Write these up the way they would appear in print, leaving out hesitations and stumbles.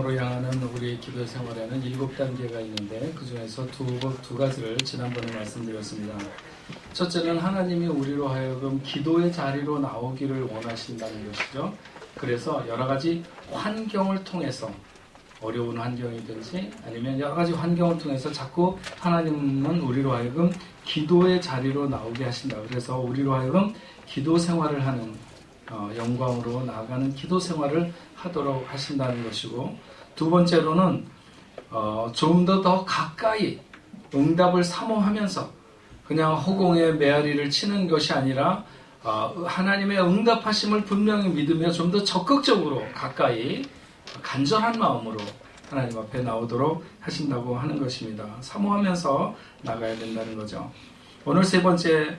으로 향하는 우리의 기도 생활에는 7단계가 있는데 그 중에서 두 가지를 지난번에 말씀드렸습니다. 첫째는 하나님이 우리로 하여금 기도의 자리로 나오기를 원하신다는 것이죠. 그래서 여러 가지 환경을 통해서, 어려운 환경이든지 아니면 여러 가지 환경을 통해서 자꾸 하나님은 우리로 하여금 기도의 자리로 나오게 하신다. 그래서 우리로 하여금 기도 생활을 하는, 영광으로 나아가는 기도 생활을 하도록 하신다는 것이고, 두 번째로는 좀 더 가까이 응답을 사모하면서 그냥 허공에 메아리를 치는 것이 아니라 하나님의 응답하심을 분명히 믿으며 좀 더 적극적으로 가까이 간절한 마음으로 하나님 앞에 나오도록 하신다고 하는 것입니다. 사모하면서 나가야 된다는 거죠. 오늘 세 번째,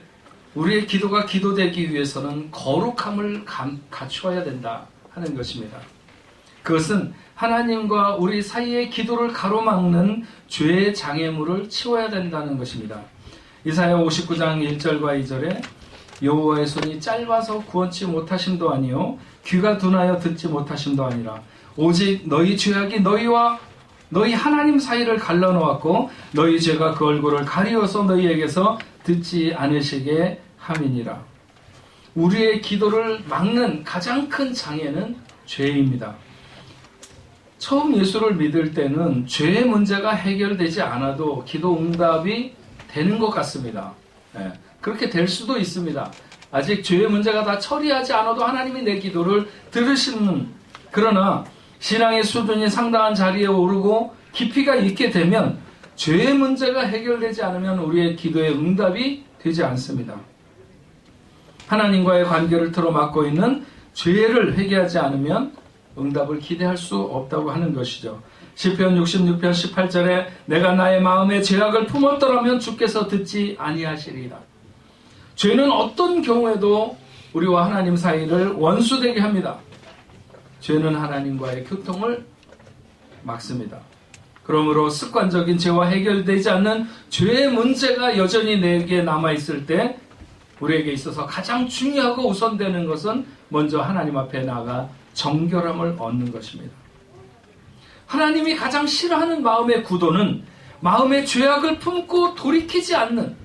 우리의 기도가 기도되기 위해서는 거룩함을 갖추어야 된다 하는 것입니다. 그것은 하나님과 우리 사이의 기도를 가로막는 죄의 장애물을 치워야 된다는 것입니다. 이사야 59장 1절과 2절에 여호와의 손이 짧아서 구원치 못하심도 아니요 귀가 둔하여 듣지 못하심도 아니라 오직 너희 죄악이 너희와 너희 하나님 사이를 갈라놓았고 너희 죄가 그 얼굴을 가리워서 너희에게서 듣지 않으시게 함이니라. 우리의 기도를 막는 가장 큰 장애는 죄입니다. 처음 예수를 믿을 때는 죄의 문제가 해결되지 않아도 기도 응답이 되는 것 같습니다. 그렇게 될 수도 있습니다. 아직 죄의 문제가 다 처리하지 않아도 하나님이 내 기도를 들으시는, 그러나 신앙의 수준이 상당한 자리에 오르고 깊이가 있게 되면 죄의 문제가 해결되지 않으면 우리의 기도의 응답이 되지 않습니다. 하나님과의 관계를 틀어막고 있는 죄를 회개하지 않으면 응답을 기대할 수 없다고 하는 것이죠. 시편 66편 18절에 내가 나의 마음에 죄악을 품었더라면 주께서 듣지 아니하시리라. 죄는 어떤 경우에도 우리와 하나님 사이를 원수되게 합니다. 죄는 하나님과의 교통을 막습니다. 그러므로 습관적인 죄와 해결되지 않는 죄의 문제가 여전히 내게 남아있을 때 우리에게 있어서 가장 중요하고 우선되는 것은 먼저 하나님 앞에 나아가 정결함을 얻는 것입니다. 하나님이 가장 싫어하는 마음의 구도는 마음의 죄악을 품고 돌이키지 않는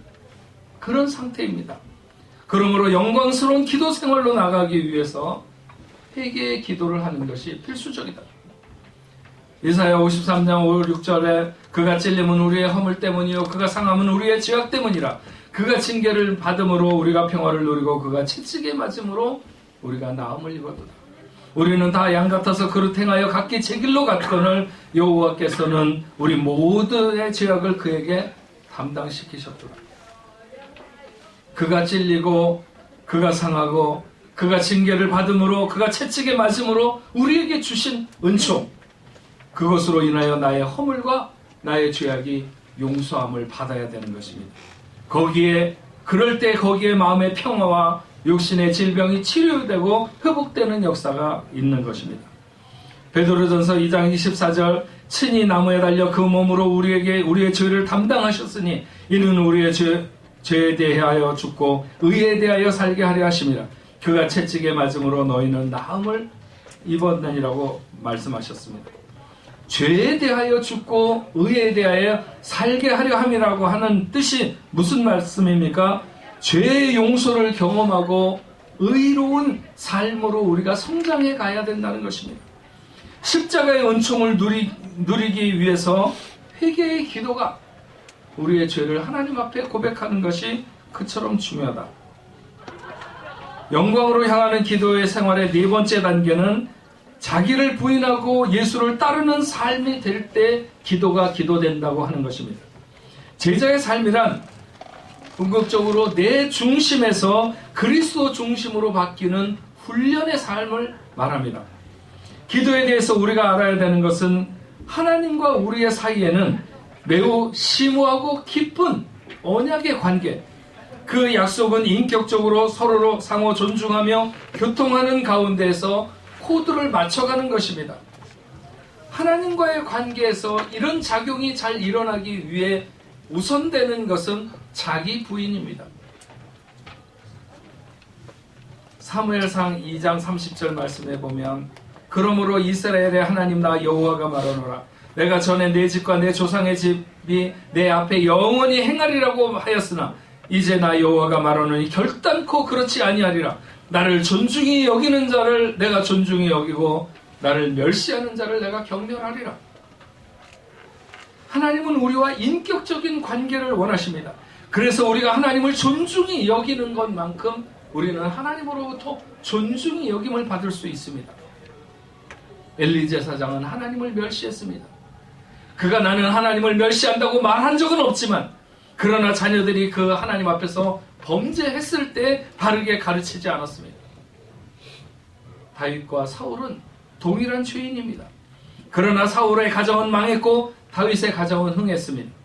그런 상태입니다. 그러므로 영광스러운 기도 생활로 나가기 위해서 회개의 기도를 하는 것이 필수적이다. 이사야 53장 5, 6절에 그가 찔림은 우리의 허물 때문이요 그가 상함은 우리의 죄악 때문이라. 그가 징계를 받음으로 우리가 평화를 누리고 그가 채찍에 맞음으로 우리가 나음을 입었도다. 우리는 다 양 같아서 그릇 행하여 각기 제 길로 갔거늘 여호와께서는 우리 모두의 죄악을 그에게 담당시키셨도다. 그가 찔리고 그가 상하고 그가 징계를 받음으로 그가 채찍에 맞음으로 우리에게 주신 은총, 그것으로 인하여 나의 허물과 나의 죄악이 용서함을 받아야 되는 것입니다. 그럴 때 거기에 마음의 평화와 육신의 질병이 치료되고 회복되는 역사가 있는 것입니다. 베드로전서 2장 24절 친히 나무에 달려 그 몸으로 우리의 죄를 담당하셨으니 이는 우리의 죄에 대하여 죽고 의에 대하여 살게 하려 하심이라. 그가 채찍에 맞음으로 너희는 나음을 입었느니라고 말씀하셨습니다. 죄에 대하여 죽고 의에 대하여 살게 하려 함이라고 하는 뜻이 무슨 말씀입니까? 죄의 용서를 경험하고 의로운 삶으로 우리가 성장해 가야 된다는 것입니다. 십자가의 은총을 누리기 위해서 회개의 기도가, 우리의 죄를 하나님 앞에 고백하는 것이 그처럼 중요하다. 영광으로 향하는 기도의 생활의 네 번째 단계는 자기를 부인하고 예수를 따르는 삶이 될 때 기도가 기도된다고 하는 것입니다. 제자의 삶이란 궁극적으로 내 중심에서 그리스도 중심으로 바뀌는 훈련의 삶을 말합니다. 기도에 대해서 우리가 알아야 되는 것은 하나님과 우리의 사이에는 매우 심오하고 깊은 언약의 관계, 그 약속은 인격적으로 서로로 상호 존중하며 교통하는 가운데에서 코드를 맞춰가는 것입니다. 하나님과의 관계에서 이런 작용이 잘 일어나기 위해 우선되는 것은 자기 부인입니다. 사무엘상 2장 30절 말씀에 보면 그러므로 이스라엘의 하나님 나 여호와가 말하노라. 내가 전에 내 집과 내 조상의 집이 내 앞에 영원히 행하리라고 하였으나 이제 나 여호와가 말하노니 결단코 그렇지 아니하리라. 나를 존중히 여기는 자를 내가 존중히 여기고 나를 멸시하는 자를 내가 경멸하리라. 하나님은 우리와 인격적인 관계를 원하십니다. 그래서 우리가 하나님을 존중히 여기는 것만큼 우리는 하나님으로부터 존중히 여김을 받을 수 있습니다. 엘리 제사장은 하나님을 멸시했습니다. 그가 나는 하나님을 멸시한다고 말한 적은 없지만 그러나 자녀들이 그 하나님 앞에서 범죄했을 때 바르게 가르치지 않았습니다. 다윗과 사울은 동일한 죄인입니다. 그러나 사울의 가정은 망했고 다윗의 가정은 흥했습니다.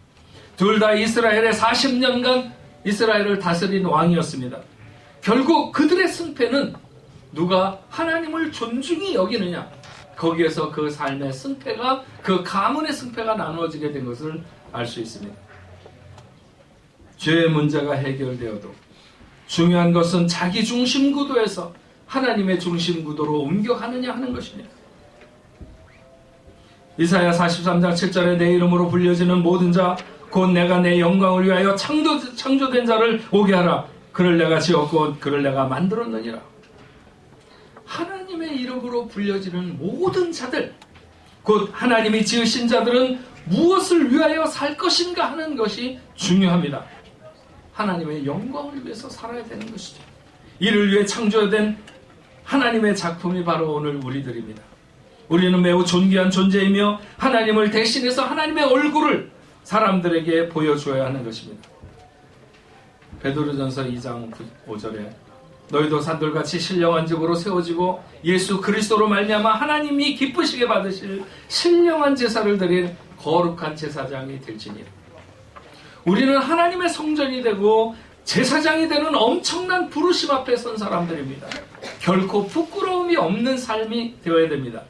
둘 다 이스라엘의 40년간 이스라엘을 다스린 왕이었습니다. 결국 그들의 승패는 누가 하나님을 존중히 여기느냐, 거기에서 그 삶의 승패가, 그 가문의 승패가 나누어지게 된 것을 알 수 있습니다. 죄의 문제가 해결되어도 중요한 것은 자기 중심 구도에서 하나님의 중심 구도로 옮겨가느냐 하는 것입니다. 이사야 43장 7절에 내 이름으로 불려지는 모든 자 곧 내가 내 영광을 위하여 창조된 자를 오게 하라. 그를 내가 지었고 그를 내가 만들었느니라. 하나님의 이름으로 불려지는 모든 자들, 곧 하나님이 지으신 자들은 무엇을 위하여 살 것인가 하는 것이 중요합니다. 하나님의 영광을 위해서 살아야 되는 것이죠. 이를 위해 창조된 하나님의 작품이 바로 오늘 우리들입니다. 우리는 매우 존귀한 존재이며 하나님을 대신해서 하나님의 얼굴을 사람들에게 보여줘야 하는 것입니다. 베드로전서 2장 5절에 너희도 산돌같이 신령한 집으로 세워지고 예수 그리스도로 말미암아 하나님이 기쁘시게 받으실 신령한 제사를 드릴 거룩한 제사장이 될지니라. 우리는 하나님의 성전이 되고 제사장이 되는 엄청난 부르심 앞에 선 사람들입니다. 결코 부끄러움이 없는 삶이 되어야 됩니다.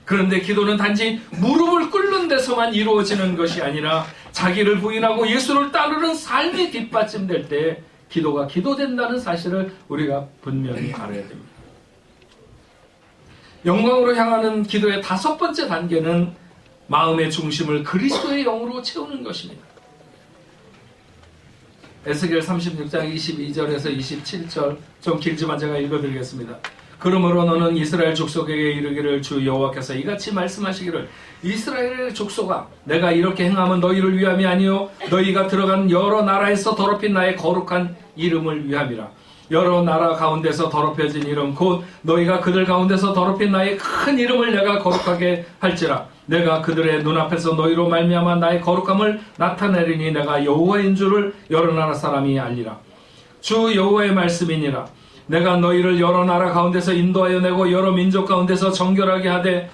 그런데 기도는 단지 무릎을 꿇는 데서만 이루어지는 것이 아니라 자기를 부인하고 예수를 따르는 삶이 뒷받침될 때 기도가 기도된다는 사실을 우리가 분명히 알아야 됩니다. 영광으로 향하는 기도의 5번째 단계는 마음의 중심을 그리스도의 영으로 채우는 것입니다. 에스겔 36장 22절에서 27절, 좀 길지만 제가 읽어드리겠습니다. 그러므로 너는 이스라엘 족속에게 이르기를 주 여호와께서 이같이 말씀하시기를 이스라엘의 족속아 내가 이렇게 행하면 너희를 위함이 아니요 너희가 들어간 여러 나라에서 더럽힌 나의 거룩한 이름을 위함이라. 여러 나라 가운데서 더럽혀진 이름 곧 너희가 그들 가운데서 더럽힌 나의 큰 이름을 내가 거룩하게 할지라. 내가 그들의 눈앞에서 너희로 말미암아 나의 거룩함을 나타내리니 내가 여호와인 줄을 여러 나라 사람이 알리라. 주 여호와의 말씀이니라. 내가 너희를 여러 나라 가운데서 인도하여 내고 여러 민족 가운데서 정결하게 하되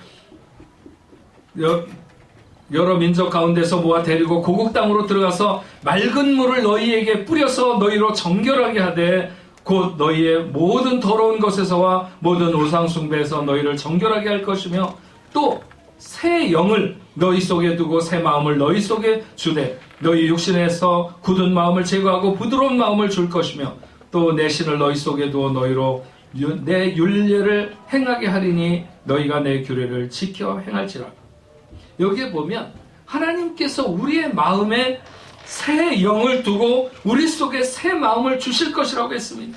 여러 민족 가운데서 모아 데리고 고국 땅으로 들어가서 맑은 물을 너희에게 뿌려서 너희로 정결하게 하되 곧 너희의 모든 더러운 것에서와 모든 우상 숭배에서 너희를 정결하게 할 것이며 또 새 영을 너희 속에 두고 새 마음을 너희 속에 주되 너희 육신에서 굳은 마음을 제거하고 부드러운 마음을 줄 것이며 또 내 신을 너희 속에 두어 너희로 내 율례를 행하게 하리니 너희가 내 규례를 지켜 행할지라. 여기에 보면 하나님께서 우리의 마음에 새 영을 두고 우리 속에 새 마음을 주실 것이라고 했습니다.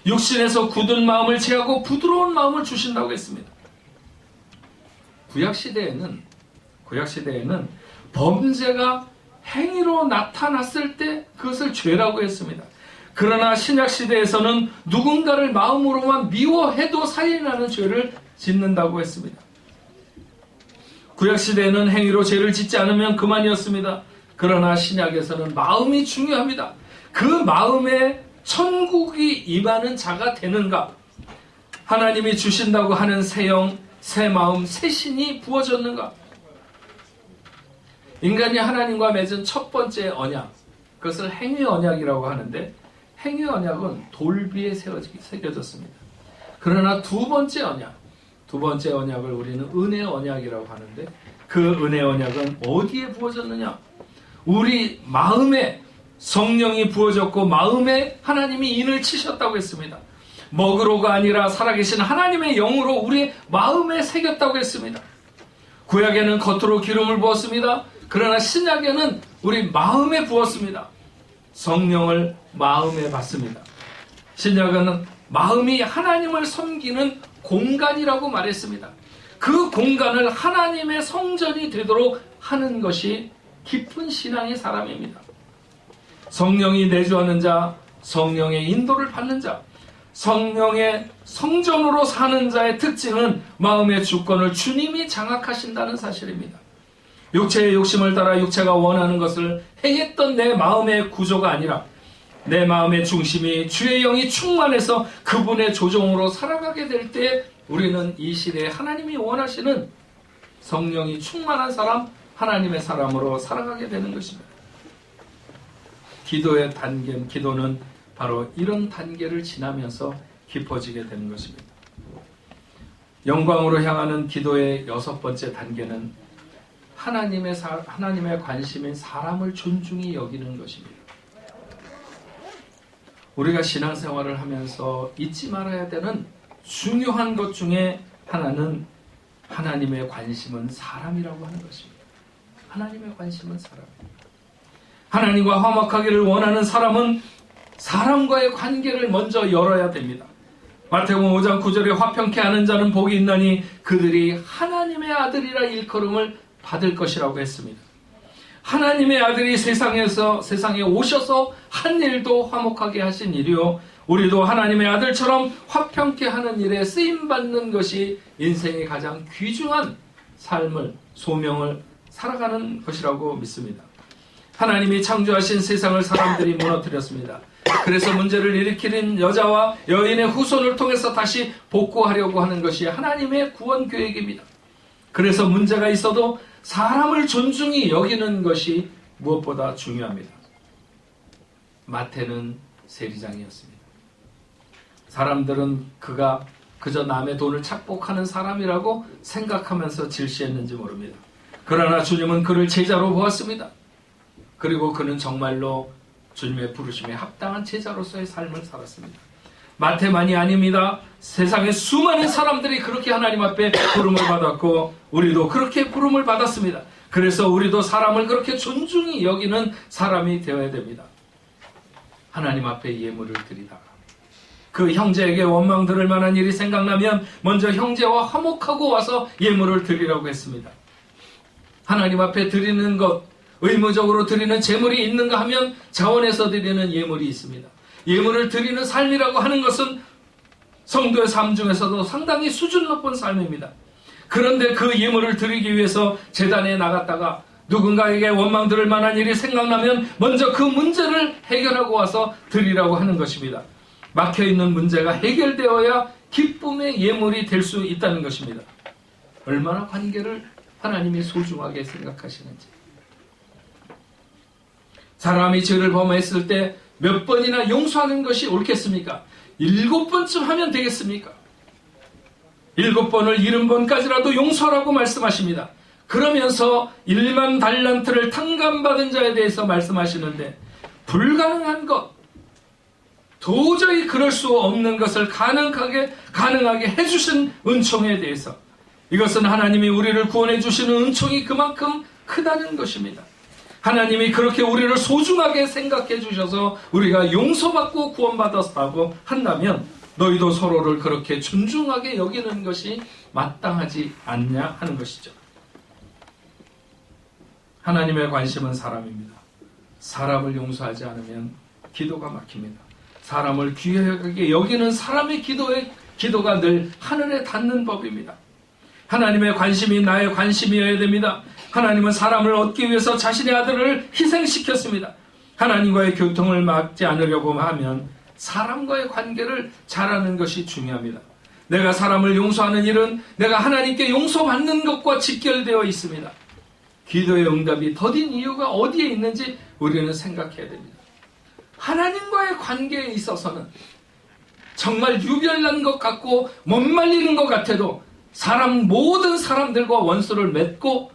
육신에서 굳은 마음을 제하고 부드러운 마음을 주신다고 했습니다. 구약시대에는 범죄가 행위로 나타났을 때 그것을 죄라고 했습니다. 그러나 신약시대에서는 누군가를 마음으로만 미워해도 살인하는 죄를 짓는다고 했습니다. 구약시대에는 행위로 죄를 짓지 않으면 그만이었습니다. 그러나 신약에서는 마음이 중요합니다. 그 마음에 천국이 임하는 자가 되는가? 하나님이 주신다고 하는 새 영, 새 마음, 새 신이 부어졌는가? 인간이 하나님과 맺은 첫 번째 언약, 그것을 행위 언약이라고 하는데 행위 언약은 돌비에 새겨졌습니다. 그러나 두 번째 언약을 우리는 은혜 언약이라고 하는데 그 은혜 언약은 어디에 부어졌느냐? 우리 마음에 성령이 부어졌고 마음에 하나님이 인을 치셨다고 했습니다. 먹으로가 아니라 살아계신 하나님의 영으로 우리의 마음에 새겼다고 했습니다. 구약에는 겉으로 기름을 부었습니다. 그러나 신약에는 우리 마음에 부었습니다. 성령을 마음에 받습니다. 신약은 마음이 하나님을 섬기는 공간이라고 말했습니다. 그 공간을 하나님의 성전이 되도록 하는 것이 깊은 신앙의 사람입니다. 성령이 내주하는 자, 성령의 인도를 받는 자, 성령의 성전으로 사는 자의 특징은 마음의 주권을 주님이 장악하신다는 사실입니다. 육체의 욕심을 따라 육체가 원하는 것을 행했던 내 마음의 구조가 아니라 내 마음의 중심이 주의 영이 충만해서 그분의 조종으로 살아가게 될 때 우리는 이 시대에 하나님이 원하시는 성령이 충만한 사람, 하나님의 사람으로 살아가게 되는 것입니다. 기도의 단계, 기도는 바로 이런 단계를 지나면서 깊어지게 되는 것입니다. 영광으로 향하는 기도의 6번째 단계는 하나님의 관심인 사람을 존중히 여기는 것입니다. 우리가 신앙생활을 하면서 잊지 말아야 되는 중요한 것 중에 하나는 하나님의 관심은 사람이라고 하는 것입니다. 하나님의 관심은 사람. 하나님과 화목하기를 원하는 사람은 사람과의 관계를 먼저 열어야 됩니다. 마태복음 5장 9절에 화평케 하는 자는 복이 있나니 그들이 하나님의 아들이라 일컬음을 받을 것이라고 했습니다. 하나님의 아들이 세상에 오셔서 한 일도 화목하게 하신 일이요, 우리도 하나님의 아들처럼 화평케 하는 일에 쓰임받는 것이 인생의 가장 귀중한 삶을, 소명을 살아가는 것이라고 믿습니다. 하나님이 창조하신 세상을 사람들이 무너뜨렸습니다. 그래서 문제를 일으키는 여자와 여인의 후손을 통해서 다시 복구하려고 하는 것이 하나님의 구원 계획입니다. 그래서 문제가 있어도 사람을 존중히 여기는 것이 무엇보다 중요합니다. 마태는 세리장이었습니다. 사람들은 그가 그저 남의 돈을 착복하는 사람이라고 생각하면서 질시했는지 모릅니다. 그러나 주님은 그를 제자로 보았습니다. 그리고 그는 정말로 주님의 부르심에 합당한 제자로서의 삶을 살았습니다. 마태만이 아닙니다. 세상의 수많은 사람들이 그렇게 하나님 앞에 부름을 받았고 우리도 그렇게 부름을 받았습니다. 그래서 우리도 사람을 그렇게 존중히 여기는 사람이 되어야 됩니다. 하나님 앞에 예물을 드리다가 그 형제에게 원망 들을 만한 일이 생각나면 먼저 형제와 화목하고 와서 예물을 드리라고 했습니다. 하나님 앞에 드리는 것, 의무적으로 드리는 제물이 있는가 하면 자원해서 드리는 예물이 있습니다. 예물을 드리는 삶이라고 하는 것은 성도의 삶 중에서도 상당히 수준 높은 삶입니다. 그런데 그 예물을 드리기 위해서 제단에 나갔다가 누군가에게 원망 들을 만한 일이 생각나면 먼저 그 문제를 해결하고 와서 드리라고 하는 것입니다. 막혀있는 문제가 해결되어야 기쁨의 예물이 될 수 있다는 것입니다. 얼마나 관계를 하나님이 소중하게 생각하시는지. 사람이 죄를 범했을 때 몇 번이나 용서하는 것이 옳겠습니까? 7번쯤 하면 되겠습니까? 7번을 70번까지라도 용서하라고 말씀하십니다. 그러면서 1만 달란트를 탕감받은 자에 대해서 말씀하시는데 불가능한 것, 도저히 그럴 수 없는 것을 가능하게 해주신 은총에 대해서, 이것은 하나님이 우리를 구원해 주시는 은총이 그만큼 크다는 것입니다. 하나님이 그렇게 우리를 소중하게 생각해 주셔서 우리가 용서받고 구원받았다고 한다면 너희도 서로를 그렇게 존중하게 여기는 것이 마땅하지 않냐 하는 것이죠. 하나님의 관심은 사람입니다. 사람을 용서하지 않으면 기도가 막힙니다. 사람을 귀하게 여기는 사람의 기도가 늘 하늘에 닿는 법입니다. 하나님의 관심이 나의 관심이어야 됩니다. 하나님은 사람을 얻기 위해서 자신의 아들을 희생시켰습니다. 하나님과의 교통을 막지 않으려고 하면 사람과의 관계를 잘하는 것이 중요합니다. 내가 사람을 용서하는 일은 내가 하나님께 용서받는 것과 직결되어 있습니다. 기도의 응답이 더딘 이유가 어디에 있는지 우리는 생각해야 됩니다. 하나님과의 관계에 있어서는 정말 유별난 것 같고 못 말리는 것 같아도 모든 사람들과 원수를 맺고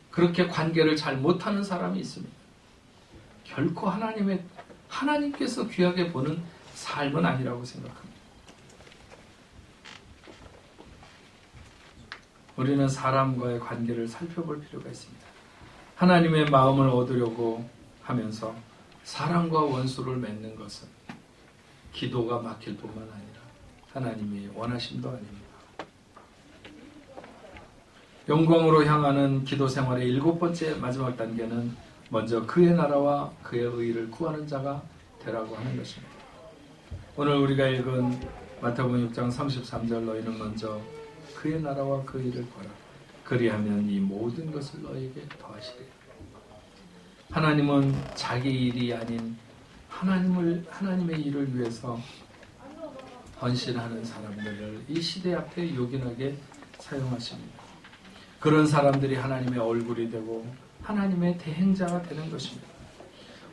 그렇게 관계를 잘 못하는 사람이 있습니다. 결코 하나님께서 귀하게 보는 삶은 아니라고 생각합니다. 우리는 사람과의 관계를 살펴볼 필요가 있습니다. 하나님의 마음을 얻으려고 하면서 사람과 원수를 맺는 것은 기도가 막힐 뿐만 아니라 하나님이 원하심도 아닙니다. 영광으로 향하는 기도 생활의 7번째 마지막 단계는 먼저 그의 나라와 그의 의를 구하는 자가 되라고 하는 것입니다. 오늘 우리가 읽은 마태복음 6장 33절 너희는 먼저 그의 나라와 그 의를 구하라. 그리하면 이 모든 것을 너희에게 더하시리라. 하나님은 자기 일이 아닌 하나님의 일을 위해서 헌신하는 사람들을 이 시대 앞에 요긴하게 사용하십니다. 그런 사람들이 하나님의 얼굴이 되고 하나님의 대행자가 되는 것입니다.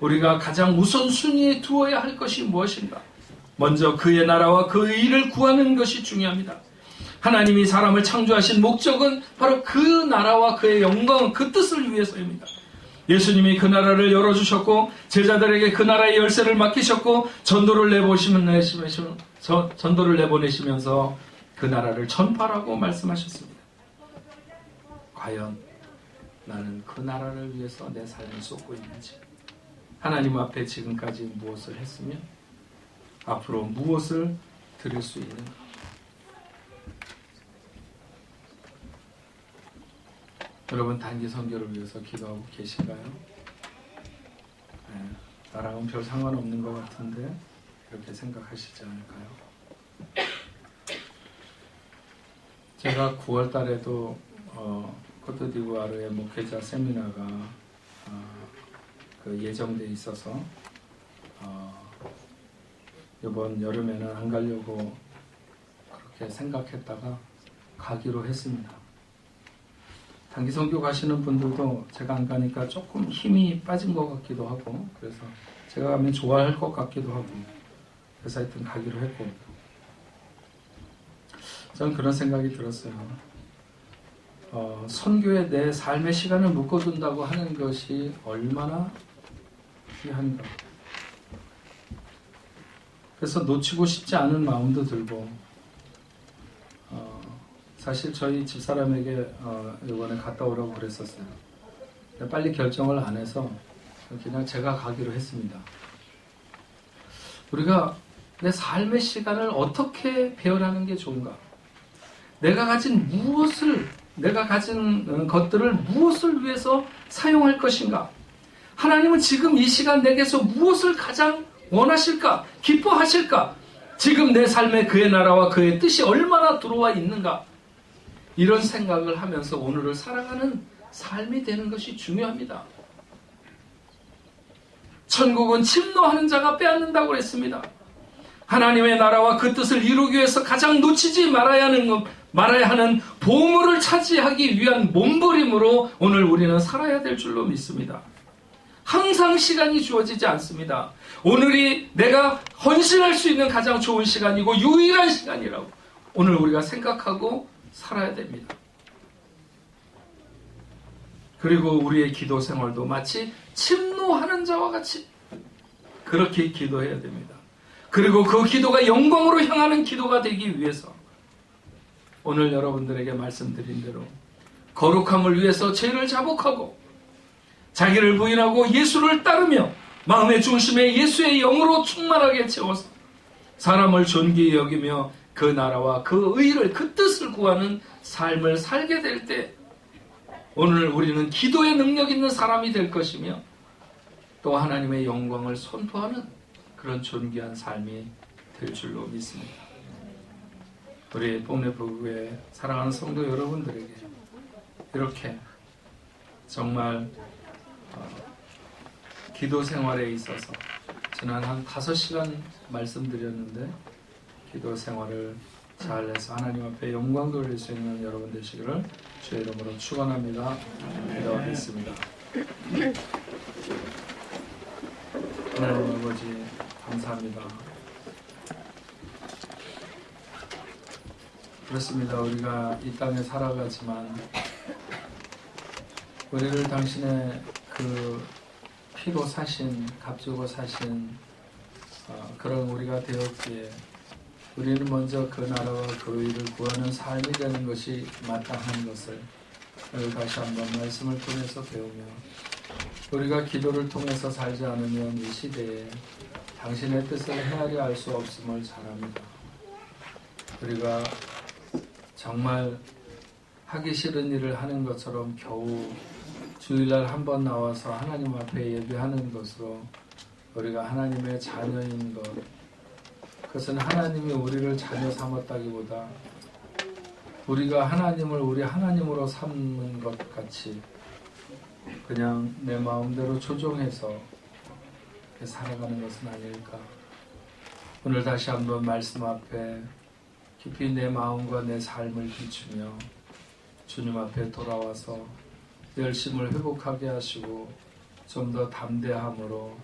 우리가 가장 우선순위에 두어야 할 것이 무엇인가? 먼저 그의 나라와 그의 일을 구하는 것이 중요합니다. 하나님이 사람을 창조하신 목적은 바로 그 나라와 그의 영광, 그 뜻을 위해서입니다. 예수님이 그 나라를 열어주셨고 제자들에게 그 나라의 열쇠를 맡기셨고 전도를 내보내시면서 그 나라를 전파하라고 말씀하셨습니다. 과연 나는 그 나라를 위해서 내 삶을 쏟고 있는지, 하나님 앞에 지금까지 무엇을 했으며 앞으로 무엇을 드릴 수 있는가? 여러분 단기 선교를 위해서 기도하고 계신가요? 네, 나랑은 별 상관없는 것 같은데 이렇게 생각하시지 않을까요? 제가 9월 달에도 코트디부아르의 목회자 세미나가 예정돼 있어서 이번 여름에는 안 가려고 그렇게 생각했다가 가기로 했습니다. 단기 선교 가시는 분들도 제가 안 가니까 조금 힘이 빠진 것 같기도 하고, 그래서 제가 가면 좋아할 것 같기도 하고, 그래서 하여튼 가기로 했고, 저는 그런 생각이 들었어요. 선교에 내 삶의 시간을 묶어둔다고 하는 것이 얼마나 귀한가. 그래서 놓치고 싶지 않은 마음도 들고, 사실 저희 집사람에게 이번에 갔다 오라고 그랬었어요. 빨리 결정을 안 해서 그냥 제가 가기로 했습니다. 우리가 내 삶의 시간을 어떻게 배열하는 게 좋은가? 내가 가진 것들을 무엇을 위해서 사용할 것인가? 하나님은 지금 이 시간 내게서 무엇을 가장 원하실까? 기뻐하실까? 지금 내 삶에 그의 나라와 그의 뜻이 얼마나 들어와 있는가? 이런 생각을 하면서 오늘을 살아가는 삶이 되는 것이 중요합니다. 천국은 침노하는 자가 빼앗는다고 했습니다. 하나님의 나라와 그 뜻을 이루기 위해서 가장 놓치지 말아야 하는 보물을 차지하기 위한 몸부림으로 오늘 우리는 살아야 될 줄로 믿습니다. 항상 시간이 주어지지 않습니다. 오늘이 내가 헌신할 수 있는 가장 좋은 시간이고 유일한 시간이라고 오늘 우리가 생각하고 살아야 됩니다. 그리고 우리의 기도 생활도 마치 침노하는 자와 같이 그렇게 기도해야 됩니다. 그리고 그 기도가 영광으로 향하는 기도가 되기 위해서 오늘 여러분들에게 말씀드린 대로 거룩함을 위해서 죄를 자복하고 자기를 부인하고 예수를 따르며 마음의 중심에 예수의 영으로 충만하게 채워서 사람을 존귀히 여기며 그 나라와 그 의를, 그 뜻을 구하는 삶을 살게 될 때 오늘 우리는 기도의 능력 있는 사람이 될 것이며 또 하나님의 영광을 선포하는 그런 존귀한 삶이 될 줄로 믿습니다. 우리 뽕네부부의 사랑하는 성도 여러분들에게 이렇게 정말 기도 생활에 있어서 지난 한 5시간 말씀드렸는데 기도 생활을 잘해서 하나님 앞에 영광 돌릴 수 있는 여러분 되시기를 주의 이름으로 축원합니다. 기도하겠습니다. 하나님 아버지 감사합니다. 그렇습니다. 우리가 이 땅에 살아가지만 우리를 당신의 그 피로 사신, 값주고 사신 그런 우리가 되었기에 우리는 먼저 그 나라와 그 의를 구하는 삶이 되는 것이 마땅한 것을 오늘 다시 한번 말씀을 통해서 배우며, 우리가 기도를 통해서 살지 않으면 이 시대에 당신의 뜻을 헤아려 알 수 없음을 잘 압니다. 우리가 정말 하기 싫은 일을 하는 것처럼 겨우 주일날 한 번 나와서 하나님 앞에 예배하는 것으로 우리가 하나님의 자녀인 것, 그것은 하나님이 우리를 자녀 삼았다기보다 우리가 하나님을 우리 하나님으로 삼는 것 같이 그냥 내 마음대로 조종해서 살아가는 것은 아닐까. 오늘 다시 한번 말씀 앞에 깊이 내 마음과 내 삶을 비추며 주님 앞에 돌아와서 열심을 회복하게 하시고 좀 더 담대함으로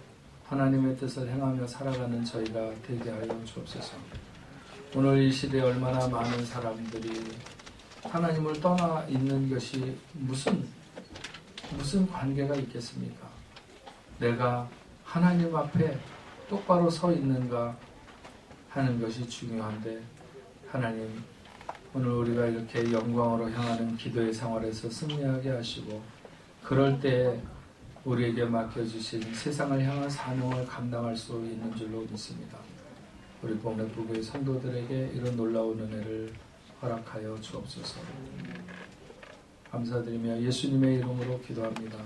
하나님의 뜻을 행하며 살아가는 저희가 되게 하여 주옵소서. 오늘 이 시대에 얼마나 많은 사람들이 하나님을 떠나 있는 것이 무슨 관계가 있겠습니까? 내가 하나님 앞에 똑바로 서 있는가 하는 것이 중요한데, 하나님 오늘 우리가 이렇게 영광으로 향하는 기도의 생활에서 승리하게 하시고, 그럴 때 우리에게 맡겨주신 세상을 향한 사명을 감당할 수 있는 줄로 믿습니다. 우리 복내부교의 성도들에게 이런 놀라운 은혜를 허락하여 주옵소서. 감사드리며 예수님의 이름으로 기도합니다.